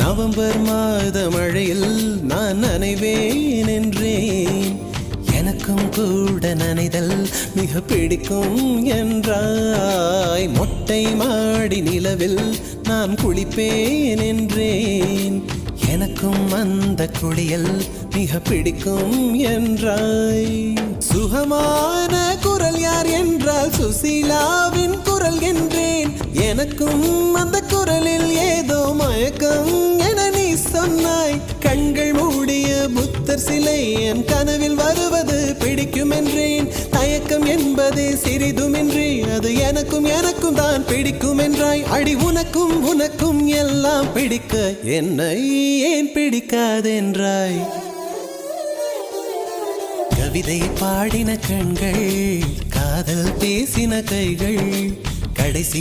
November மாத மழையில் நான் நனைவேன் என்றேன். எனக்கும் கூட நனைதல் மிக பிடிக்கும் என்றாய். மொட்டை மாடி நிலவில் நான் குளிப்பேன் என்றேன். எனக்கும் அந்த குளியல் மிக பிடிக்கும் என்றாய். சுகமான குரல் யார் என்றால் சுசீலாவின் குரல் என்றேன். எனக்கும் அந்த குரலில் ஏதோ மயக்கம் என நீ சொன்னாய். கண்கள் மூடிய புத்தர் சிலை என் கனவில் வருவது பிடிக்கும் என்றேன். தயக்கம் என்பதே சிறிதுமின்றி அது எனக்கும் எனக்கும் தான் பிடிக்கும் என்றாய். அடி உனக்கும் உனக்கும் எல்லாம் பிடிக்க என்னை ஏன் பிடிக்காதென்றாய். கவிதை பாடின கண்கள், காதல் பேசின கைகள், கடைசி